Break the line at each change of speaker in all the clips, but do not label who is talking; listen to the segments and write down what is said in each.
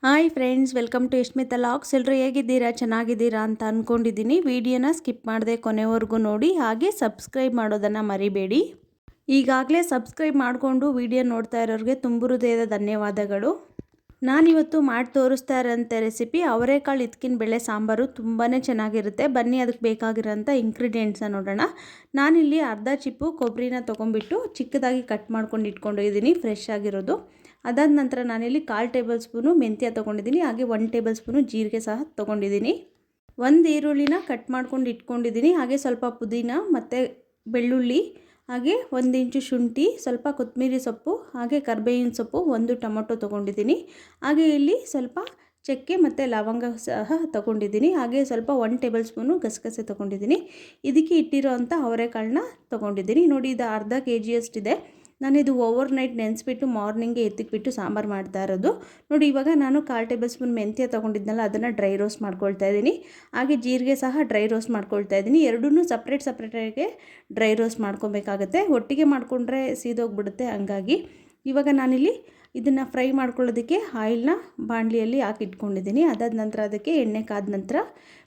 Hi friends, welcome to Yashmita logs. ಎಲ್ಲರೂ ಹೇಗಿದ್ದೀರಾ? ಚೆನ್ನಾಗಿದ್ದೀರಾ ಅಂತ ಅಂದ್ಕೊಂಡಿದ್ದೀನಿ. ವಿಡಿಯೋನ ಸ್ಕಿಪ್ ಮಾಡದೆ ಕೊನೆವರೆಗೂ ನೋಡಿ, ಹಾಗೆ ಸಬ್ಸ್ಕ್ರೈಬ್ ಮಾಡೋದನ್ನು ಮರಿಬೇಡಿ. ಈಗಾಗಲೇ ಸಬ್ಸ್ಕ್ರೈಬ್ ಮಾಡಿಕೊಂಡು ವಿಡಿಯೋ ನೋಡ್ತಾ ಇರೋರಿಗೆ ತುಂಬ ಹೃದಯದ ಧನ್ಯವಾದಗಳು. ನಾನಿವತ್ತು ಮಾಡಿ ತೋರಿಸ್ತಾ ಇರೋಂಥ ರೆಸಿಪಿ ಅವರೆಕಾಳು ಹಿತ್ಕಿನ ಬೇಳೆ ಸಾಂಬಾರು. ತುಂಬಾ ಚೆನ್ನಾಗಿರುತ್ತೆ. ಬನ್ನಿ ಅದಕ್ಕೆ ಬೇಕಾಗಿರೋಂಥ ಇಂಗ್ರೀಡಿಯೆಂಟ್ಸನ್ನ ನೋಡೋಣ. ನಾನಿಲ್ಲಿ ಅರ್ಧ ಚಿಪ್ಪು ಕೊಬ್ಬರಿನ ತೊಗೊಂಡ್ಬಿಟ್ಟು ಚಿಕ್ಕದಾಗಿ ಕಟ್ ಮಾಡ್ಕೊಂಡು ಇಟ್ಕೊಂಡಿದ್ದೀನಿ, ಫ್ರೆಶ್ ಆಗಿರೋದು. ಅದಾದ ನಂತರ ನಾನಿಲ್ಲಿ 1/4 ಟೇಬಲ್ ಸ್ಪೂನು ಮೆಂತ್ಯ ತೊಗೊಂಡಿದ್ದೀನಿ, ಹಾಗೆ 1 ಟೇಬಲ್ ಸ್ಪೂನು ಜೀರಿಗೆ ಸಹ ತೊಗೊಂಡಿದ್ದೀನಿ. ಒಂದು ಈರುಳ್ಳಿನ ಕಟ್ ಮಾಡ್ಕೊಂಡು ಇಟ್ಕೊಂಡಿದ್ದೀನಿ, ಹಾಗೆ ಸ್ವಲ್ಪ ಪುದೀನ ಮತ್ತು ಬೆಳ್ಳುಳ್ಳಿ, ಹಾಗೆ 1 ಇಂಚು ಶುಂಠಿ, ಸ್ವಲ್ಪ ಕೊತ್ತಂಬರಿ ಸೊಪ್ಪು, ಹಾಗೆ ಕರಿಬೇವಿನ ಸೊಪ್ಪು, 1 ಟೊಮೊಟೊ ತೊಗೊಂಡಿದ್ದೀನಿ. ಹಾಗೆ ಇಲ್ಲಿ ಸ್ವಲ್ಪ ಚಕ್ಕೆ ಮತ್ತು ಲವಂಗ ಸಹ ತೊಗೊಂಡಿದ್ದೀನಿ, ಹಾಗೆ ಸ್ವಲ್ಪ 1 ಟೇಬಲ್ ಸ್ಪೂನು ಗಸಗಸೆ ತೊಗೊಂಡಿದ್ದೀನಿ. ಇದಕ್ಕೆ ಇಟ್ಟಿರೋ ಅಂಥ ಅವರೆಕಾಳನ್ನ ತೊಗೊಂಡಿದ್ದೀನಿ. ನೋಡಿ, ಇದು ಅರ್ಧ kg ನಾನಿದು ಓವರ್ ನೈಟ್ ನೆನೆಸ್ಬಿಟ್ಟು ಮಾರ್ನಿಂಗ್ಗೆ ಎತ್ತಿಕ್ಬಿಟ್ಟು ಸಾಂಬಾರು ಮಾಡ್ತಾ ಇರೋದು. ನೋಡಿ, ಇವಾಗ ನಾನು 1/4 ಟೇಬಲ್ ಸ್ಪೂನ್ ಮೆಂತ್ಯ ತೊಗೊಂಡಿದ್ನಲ್ಲ, ಅದನ್ನು ಡ್ರೈ ರೋಸ್ಟ್ ಮಾಡ್ಕೊಳ್ತಾ ಇದ್ದೀನಿ. ಹಾಗೆ ಜೀರಿಗೆ ಸಹ ಡ್ರೈ ರೋಸ್ಟ್ ಮಾಡ್ಕೊಳ್ತಾ ಇದ್ದೀನಿ. ಎರಡನ್ನೂ ಸಪ್ರೇಟಾಗಿ ಡ್ರೈ ರೋಸ್ಟ್ ಮಾಡ್ಕೊಬೇಕಾಗತ್ತೆ. ಒಟ್ಟಿಗೆ ಮಾಡಿಕೊಂಡ್ರೆ ಸೀದೋಗ್ಬಿಡುತ್ತೆ. ಹಂಗಾಗಿ ಇವಾಗ ನಾನಿಲ್ಲಿ ಇದನ್ನು ಫ್ರೈ ಮಾಡ್ಕೊಳ್ಳೋದಕ್ಕೆ ಆಯಿಲ್ನ ಬಾಣಲಿಯಲ್ಲಿ ಹಾಕಿಟ್ಕೊಂಡಿದ್ದೀನಿ. ಅದಾದ ನಂತರ ಅದಕ್ಕೆ ಎಣ್ಣೆ ಕಾದ ನಂತರ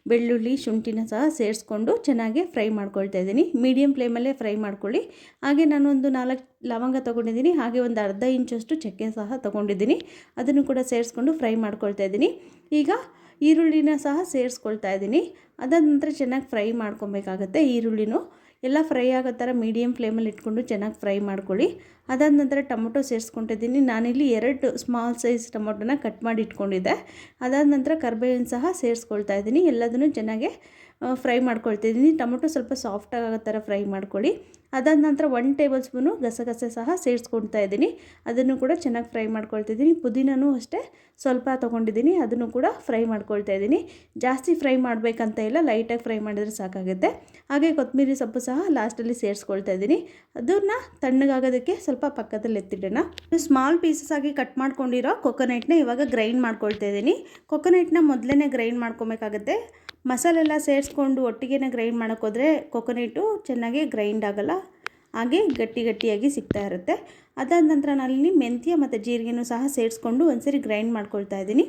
ಬೆಳ್ಳುಳ್ಳಿ ಶುಂಠಿನ ಸಹ ಸೇರಿಸ್ಕೊಂಡು ಚೆನ್ನಾಗಿ ಫ್ರೈ ಮಾಡ್ಕೊಳ್ತಾ ಇದ್ದೀನಿ. ಮೀಡಿಯಮ್ ಫ್ಲೇಮಲ್ಲೇ ಫ್ರೈ ಮಾಡ್ಕೊಳ್ಳಿ. ಹಾಗೆ ನಾನು ಒಂದು 4 ಲವಂಗ ತೊಗೊಂಡಿದ್ದೀನಿ, ಹಾಗೆ ಒಂದು ಅರ್ಧ ಇಂಚಷ್ಟು ಚಕ್ಕೆ ಸಹ ತೊಗೊಂಡಿದ್ದೀನಿ. ಅದನ್ನು ಕೂಡ ಸೇರಿಸ್ಕೊಂಡು ಫ್ರೈ ಮಾಡ್ಕೊಳ್ತಾ ಇದ್ದೀನಿ. ಈಗ ಈರುಳ್ಳಿನ ಸಹ ಸೇರಿಸ್ಕೊಳ್ತಾ ಇದ್ದೀನಿ. ಅದಾದ ನಂತರ ಚೆನ್ನಾಗಿ ಫ್ರೈ ಮಾಡ್ಕೊಬೇಕಾಗತ್ತೆ. ಈರುಳ್ಳಿನೂ ಎಲ್ಲ ಫ್ರೈ ಆಗೋ ಥರ ಮೀಡಿಯಮ್ ಫ್ಲೇಮಲ್ಲಿ ಇಟ್ಕೊಂಡು ಚೆನ್ನಾಗಿ ಫ್ರೈ ಮಾಡ್ಕೊಳ್ಳಿ. ಅದಾದ ನಂತರ ಟೊಮೊಟೊ ಸೇರಿಸ್ಕೊಂಡಿದ್ದೀನಿ. ನಾನಿಲ್ಲಿ 2 ಸ್ಮಾಲ್ ಸೈಜ್ ಟೊಮೊಟೊನ ಕಟ್ ಮಾಡಿ ಇಟ್ಕೊಂಡಿದ್ದೆ. ಅದಾದ ನಂತರ ಕರಿಬೇವಿನ ಸಹ ಸೇರಿಸ್ಕೊಳ್ತಾ ಇದ್ದೀನಿ. ಎಲ್ಲದನ್ನು ಚೆನ್ನಾಗೆ ಫ್ರೈ ಮಾಡ್ಕೊಳ್ತಿದ್ದೀನಿ. ಟೊಮೊಟೊ ಸ್ವಲ್ಪ ಸಾಫ್ಟ್ ಆಗೋ ಥರ ಫ್ರೈ ಮಾಡ್ಕೊಳ್ಳಿ. ಅದಾದ ನಂತರ 1 ಟೇಬಲ್ ಸ್ಪೂನು ಗಸಗಸೆ ಸಹ ಸೇರಿಸ್ಕೊಳ್ತಾ ಇದ್ದೀನಿ. ಅದನ್ನು ಕೂಡ ಚೆನ್ನಾಗಿ ಫ್ರೈ ಮಾಡ್ಕೊಳ್ತಿದ್ದೀನಿ. ಪುದೀನೂ ಅಷ್ಟೇ ಸ್ವಲ್ಪ ತೊಗೊಂಡಿದ್ದೀನಿ, ಅದನ್ನು ಕೂಡ ಫ್ರೈ ಮಾಡ್ಕೊಳ್ತಾ ಇದ್ದೀನಿ. ಜಾಸ್ತಿ ಫ್ರೈ ಮಾಡಬೇಕಂತ ಇಲ್ಲ, ಲೈಟಾಗಿ ಫ್ರೈ ಮಾಡಿದರೆ ಸಾಕಾಗುತ್ತೆ. ಹಾಗೆ ಕೊತ್ತಂಬರಿ ಸೊಪ್ಪು ಸಹ ಲಾಸ್ಟಲ್ಲಿ ಸೇರಿಸ್ಕೊಳ್ತಾ ಇದ್ದೀನಿ. ಅದನ್ನು ತಣ್ಣಗಾಗೋದಕ್ಕೆ ಸ್ವಲ್ಪ ಪಕ್ಕದಲ್ಲಿ ಎತ್ತಿಡೋಣ. ಸ್ಮಾಲ್ ಪೀಸಸ್ ಆಗಿ ಕಟ್ ಮಾಡ್ಕೊಂಡಿರೋ ಕೊಕೊನೆಟ್ನ ಇವಾಗ ಗ್ರೈಂಡ್ ಮಾಡ್ಕೊಳ್ತಾ ಇದ್ದೀನಿ. ಕೊಕೊನೆಟ್ನ ಮೊದಲೇ ಗ್ರೈಂಡ್ ಮಾಡ್ಕೊಬೇಕಾಗತ್ತೆ. ಮಸಾಲೆ ಎಲ್ಲ ಸೇರಿಸ್ಕೊಂಡು ಒಟ್ಟಿಗೆ ಗ್ರೈಂಡ್ ಮಾಡೋಕ್ಕೋದ್ರೆ ಕೊಕೊನೆಟು ಚೆನ್ನಾಗಿ ಗ್ರೈಂಡ್ ಆಗೋಲ್ಲ, ಹಾಗೆ ಗಟ್ಟಿಯಾಗಿ ಸಿಗ್ತಾ ಇರುತ್ತೆ. ಅದಾದ ನಂತರ ನಾನಿಲ್ಲಿ ಮೆಂತ್ಯ ಮತ್ತು ಜೀರಿಗೆನೂ ಸಹ ಸೇರಿಸ್ಕೊಂಡು ಒಂದ್ಸರಿ ಗ್ರೈಂಡ್ ಮಾಡ್ಕೊಳ್ತಾ ಇದ್ದೀನಿ.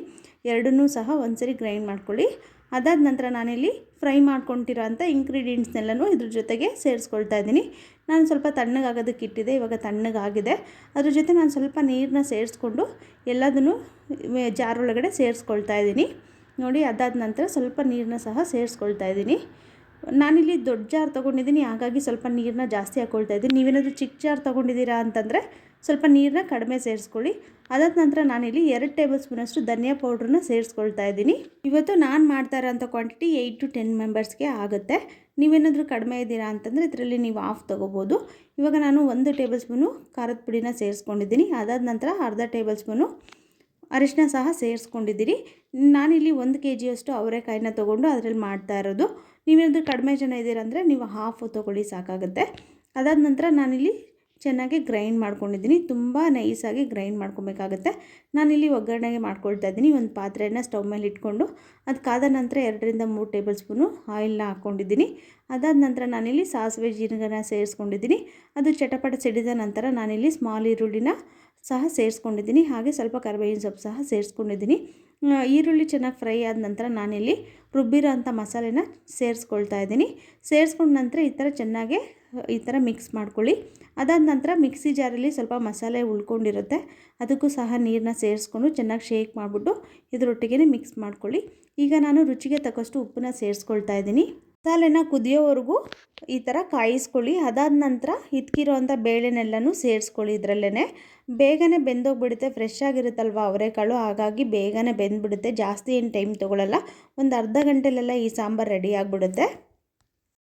ಎರಡನ್ನೂ ಸಹ ಒಂದ್ಸರಿ ಗ್ರೈಂಡ್ ಮಾಡ್ಕೊಳ್ಳಿ. ಅದಾದ ನಂತರ ನಾನಿಲ್ಲಿ ಫ್ರೈ ಮಾಡ್ಕೊತಿರೋ ಅಂಥ ಇಂಗ್ರೀಡಿಯೆಂಟ್ಸ್ನೆಲ್ಲನೂ ಇದ್ರ ಜೊತೆಗೆ ಸೇರಿಸ್ಕೊಳ್ತಾ ಇದ್ದೀನಿ. ನಾನು ಸ್ವಲ್ಪ ತಣ್ಣಗಾಗೋದಕ್ಕೆ ಇಟ್ಟಿದ್ದೆ, ಇವಾಗ ತಣ್ಣಗಾಗಿದೆ. ಅದ್ರ ಜೊತೆ ನಾನು ಸ್ವಲ್ಪ ನೀರನ್ನ ಸೇರಿಸ್ಕೊಂಡು ಎಲ್ಲದನ್ನು ಜಾರ್ ಒಳಗಡೆ ಸೇರಿಸ್ಕೊಳ್ತಾ ಇದ್ದೀನಿ. ನೋಡಿ, ಅದಾದ ನಂತರ ಸ್ವಲ್ಪ ನೀರನ್ನ ಸಹ ಸೇರಿಸ್ಕೊಳ್ತಾ ಇದ್ದೀನಿ. ನಾನಿಲ್ಲಿ ದೊಡ್ಡ ಜಾರ್ ತೊಗೊಂಡಿದ್ದೀನಿ, ಹಾಗಾಗಿ ಸ್ವಲ್ಪ ನೀರನ್ನ ಜಾಸ್ತಿ ಹಾಕ್ಕೊಳ್ತಾ ಇದ್ದೀನಿ. ನೀವೇನಾದರೂ ಚಿಕ್ಕ ಜಾರ್ ತೊಗೊಂಡಿದ್ದೀರಾ ಅಂತಂದರೆ ಸ್ವಲ್ಪ ನೀರನ್ನ ಕಡಿಮೆ ಸೇರಿಸ್ಕೊಳ್ಳಿ. ಅದಾದ ನಂತರ ನಾನಿಲ್ಲಿ 2 ಟೇಬಲ್ ಸ್ಪೂನಷ್ಟು ಧನಿಯಾ ಪೌಡ್ರನ್ನ ಸೇರಿಸ್ಕೊಳ್ತಾ ಇದ್ದೀನಿ. ಇವತ್ತು ನಾನು ಮಾಡ್ತಾ ಇರೋಂಥ ಕ್ವಾಂಟಿಟಿ 8 to 10 ಮೆಂಬರ್ಸ್ಗೆ ಆಗುತ್ತೆ. ನೀವೇನಾದರೂ ಕಡಿಮೆ ಇದ್ದೀರಾ ಅಂತಂದರೆ ಇದರಲ್ಲಿ ನೀವು ಹಾಫ್ ತೊಗೋಬೋದು. ಇವಾಗ ನಾನು 1 ಟೇಬಲ್ ಸ್ಪೂನು ಖಾರದ ಪುಡಿನ ಸೇರಿಸ್ಕೊಂಡಿದ್ದೀನಿ. ಅದಾದ ನಂತರ ಅರ್ಧ ಟೇಬಲ್ ಸ್ಪೂನು ಅರಿಶಿನ ಸಹ ಸೇರಿಸ್ಕೊಂಡಿದ್ದೀರಿ. ನಾನಿಲ್ಲಿ 1 kg ಅವರೆಕಾಯಿನ ತೊಗೊಂಡು ಅದರಲ್ಲಿ ಮಾಡ್ತಾ ಇರೋದು. ನೀವೇನಾದರೂ ಕಡಿಮೆ ಜನ ಇದ್ದೀರಾ ಅಂದರೆ ನೀವು ಹಾಫ್ ತೊಗೊಳ್ಳಿ, ಸಾಕಾಗುತ್ತೆ. ಅದಾದ ನಂತರ ನಾನಿಲ್ಲಿ ಚೆನ್ನಾಗಿ ಗ್ರೈಂಡ್ ಮಾಡ್ಕೊಂಡಿದ್ದೀನಿ. ತುಂಬ ನೈಸಾಗಿ ಗ್ರೈಂಡ್ ಮಾಡ್ಕೊಬೇಕಾಗತ್ತೆ. ನಾನಿಲ್ಲಿ ಒಗ್ಗರಣೆಗೆ ಮಾಡ್ಕೊಳ್ತಾ ಇದ್ದೀನಿ. ಒಂದು ಪಾತ್ರೆಯನ್ನು ಸ್ಟವ್ ಮೇಲೆ ಇಟ್ಕೊಂಡು ಅದು ಕಾದ ನಂತರ 2 ರಿಂದ 3 ಟೇಬಲ್ ಸ್ಪೂನು ಆಯಿಲ್ನ ಹಾಕ್ಕೊಂಡಿದ್ದೀನಿ. ಅದಾದ ನಂತರ ನಾನಿಲ್ಲಿ ಸಾಸಿವೆ ಜೀರಿಗೆನ ಸೇರಿಸ್ಕೊಂಡಿದ್ದೀನಿ. ಅದು ಚಟಪಟ ಸಿಡಿದ ನಂತರ ನಾನಿಲ್ಲಿ ಸ್ಮಾಲ್ ಈರುಳ್ಳಿನ ಸಹ ಸೇರಿಸ್ಕೊಂಡಿದ್ದೀನಿ, ಹಾಗೆ ಸ್ವಲ್ಪ ಕರಿಬೇವಿನ ಸೊಪ್ಪು ಸಹ ಸೇರಿಸ್ಕೊಂಡಿದ್ದೀನಿ. ಈರುಳ್ಳಿ ಚೆನ್ನಾಗಿ ಫ್ರೈ ಆದ ನಂತರ ನಾನಿಲ್ಲಿ ರುಬ್ಬಿರೋ ಅಂಥ ಮಸಾಲೆನ ಸೇರಿಸ್ಕೊಳ್ತಾ ಇದ್ದೀನಿ. ಸೇರಿಸ್ಕೊಂಡ ನಂತರ ಚೆನ್ನಾಗಿ ಈ ಥರ ಮಿಕ್ಸ್ ಮಾಡ್ಕೊಳ್ಳಿ. ಅದಾದ ನಂತರ ಮಿಕ್ಸಿ ಜಾರಲ್ಲಿ ಸ್ವಲ್ಪ ಮಸಾಲೆ ಉಳ್ಕೊಂಡಿರುತ್ತೆ, ಅದಕ್ಕೂ ಸಹ ನೀರನ್ನ ಸೇರಿಸ್ಕೊಂಡು ಚೆನ್ನಾಗಿ ಶೇಕ್ ಮಾಡಿಬಿಟ್ಟು ಇದರೊಟ್ಟಿಗೆ ಮಿಕ್ಸ್ ಮಾಡ್ಕೊಳ್ಳಿ. ಈಗ ನಾನು ರುಚಿಗೆ ತಕ್ಕಷ್ಟು ಉಪ್ಪನ್ನ ಸೇರಿಸ್ಕೊಳ್ತಾ ಇದ್ದೀನಿ. ಮಸಾಲೆನ ಕುದಿಯೋವರೆಗೂ ಈ ಥರ ಕಾಯಿಸ್ಕೊಳ್ಳಿ. ಅದಾದ ನಂತರ ಇದ್ಕಿರೋಂಥ ಬೇಳೆನೆಲ್ಲನೂ ಸೇರಿಸ್ಕೊಳ್ಳಿ. ಇದರಲ್ಲೇ ಬೇಗನೆ ಬೆಂದೋಗ್ಬಿಡುತ್ತೆ. ಫ್ರೆಶ್ ಆಗಿರುತ್ತಲ್ವ ಅವರೆಕಾಳು, ಹಾಗಾಗಿ ಬೇಗನೆ ಬೆಂದ್ಬಿಡುತ್ತೆ. ಜಾಸ್ತಿ ಏನು ಟೈಮ್ ತೊಗೊಳ್ಳಲ್ಲ. ಒಂದು ಅರ್ಧ ಗಂಟೆಲೆಲ್ಲ ಈ ಸಾಂಬಾರು ರೆಡಿ ಆಗಿಬಿಡುತ್ತೆ.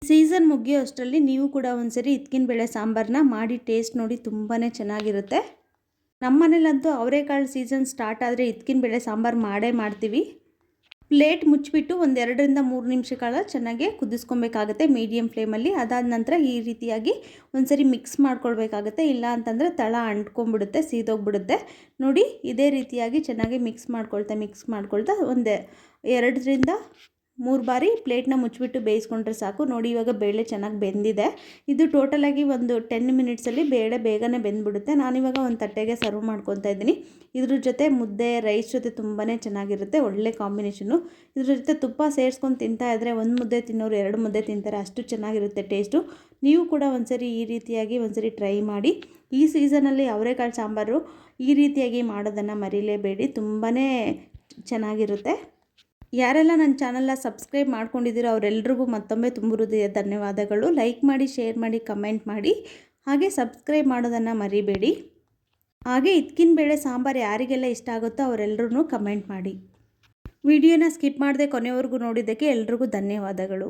ಸೀಸನ್ ಮುಗಿಯೋ ಅಷ್ಟರಲ್ಲಿ ನೀವು ಕೂಡ ಒಂದ್ಸರಿ ಹಿತ್ಕಿನ ಬೇಳೆ ಸಾಂಬಾರನ್ನ ಮಾಡಿ ಟೇಸ್ಟ್ ನೋಡಿ, ತುಂಬಾ ಚೆನ್ನಾಗಿರುತ್ತೆ. ನಮ್ಮ ಮನೇಲಂತೂ ಅವರೆಕಾಳು ಸೀಸನ್ ಸ್ಟಾರ್ಟ್ ಆದರೆ ಹಿತ್ಕಿನ ಬೇಳೆ ಸಾಂಬಾರು ಮಾಡ್ತೀವಿ. ಪ್ಲೇಟ್ ಮುಚ್ಚಿಬಿಟ್ಟು ಒಂದು 2 ರಿಂದ 3 ನಿಮಿಷ ಕಾಲ ಚೆನ್ನಾಗಿ ಕುದಿಸ್ಕೊಬೇಕಾಗುತ್ತೆ ಮೀಡಿಯಮ್ ಫ್ಲೇಮಲ್ಲಿ. ಅದಾದ ನಂತರ ಈ ರೀತಿಯಾಗಿ ಒಂದ್ಸರಿ ಮಿಕ್ಸ್ ಮಾಡ್ಕೊಳ್ಬೇಕಾಗತ್ತೆ, ಇಲ್ಲ ಅಂತಂದರೆ ತಳ ಅಂಟ್ಕೊಂಡ್ಬಿಡುತ್ತೆ, ಸೀದೋಗ್ಬಿಡುತ್ತೆ. ನೋಡಿ, ಇದೇ ರೀತಿಯಾಗಿ ಚೆನ್ನಾಗಿ ಮಿಕ್ಸ್ ಮಾಡ್ಕೊಳ್ತಾ ಒಂದು 2 ರಿಂದ 3 ಬಾರಿ ಪ್ಲೇಟ್ನ ಮುಚ್ಚಿಬಿಟ್ಟು ಬೇಯಿಸ್ಕೊಂಡ್ರೆ ಸಾಕು. ನೋಡಿ ಇವಾಗ ಬೇಳೆ ಚೆನ್ನಾಗಿ ಬೆಂದಿದೆ. ಇದು ಟೋಟಲಾಗಿ ಒಂದು 10 ಮಿನಿಟ್ಸಲ್ಲಿ ಬೇಳೆ ಬೇಗನೆ ಬೆಂದ್ಬಿಡುತ್ತೆ. ನಾನಿವಾಗ ಒಂದು ತಟ್ಟೆಗೆ ಸರ್ವ್ ಮಾಡ್ಕೊತಾ ಇದ್ದೀನಿ. ಇದ್ರ ಜೊತೆ ಮುದ್ದೆ ರೈಸ್ ಜೊತೆ ತುಂಬಾ ಚೆನ್ನಾಗಿರುತ್ತೆ, ಒಳ್ಳೆ ಕಾಂಬಿನೇಷನ್ನು. ಇದ್ರ ಜೊತೆ ತುಪ್ಪ ಸೇರಿಸ್ಕೊಂಡು ತಿಂತಾ ಇದ್ದರೆ ಒಂದು ಮುದ್ದೆ ತಿನ್ನೋರು 2 ಮುದ್ದೆ ತಿಂತಾರೆ, ಅಷ್ಟು ಚೆನ್ನಾಗಿರುತ್ತೆ ಟೇಸ್ಟು. ನೀವು ಕೂಡ ಒಂದ್ಸರಿ ಈ ರೀತಿಯಾಗಿ ಒಂದ್ಸರಿ ಟ್ರೈ ಮಾಡಿ. ಈ ಸೀಸನಲ್ಲಿ ಅವರೆಕಾಳು ಸಾಂಬಾರು ಈ ರೀತಿಯಾಗಿ ಮಾಡೋದನ್ನು ಮರೀಲೇಬೇಡಿ, ತುಂಬಾ ಚೆನ್ನಾಗಿರುತ್ತೆ. ಯಾರೆಲ್ಲ ನನ್ನ ಚಾನಲ್ನ ಸಬ್ಸ್ಕ್ರೈಬ್ ಮಾಡ್ಕೊಂಡಿದ್ದೀರೋ ಅವರೆಲ್ಲರಿಗೂ ಮತ್ತೊಮ್ಮೆ ತುಂಬ ಹೃದಯ ಧನ್ಯವಾದಗಳು. ಲೈಕ್ ಮಾಡಿ, ಶೇರ್ ಮಾಡಿ, ಕಮೆಂಟ್ ಮಾಡಿ, ಹಾಗೆ ಸಬ್ಸ್ಕ್ರೈಬ್ ಮಾಡೋದನ್ನು ಮರಿಬೇಡಿ. ಹಾಗೆ ಇದ್ಕಿನ ಬೇಳೆ ಸಾಂಬಾರು ಯಾರಿಗೆಲ್ಲ ಇಷ್ಟ ಆಗುತ್ತೋ ಅವರೆಲ್ಲರೂ ಕಮೆಂಟ್ ಮಾಡಿ. ವಿಡಿಯೋನ ಸ್ಕಿಪ್ ಮಾಡದೆ ಕೊನೆವರೆಗೂ ನೋಡಿದ್ದಕ್ಕೆ ಎಲ್ರಿಗೂ ಧನ್ಯವಾದಗಳು.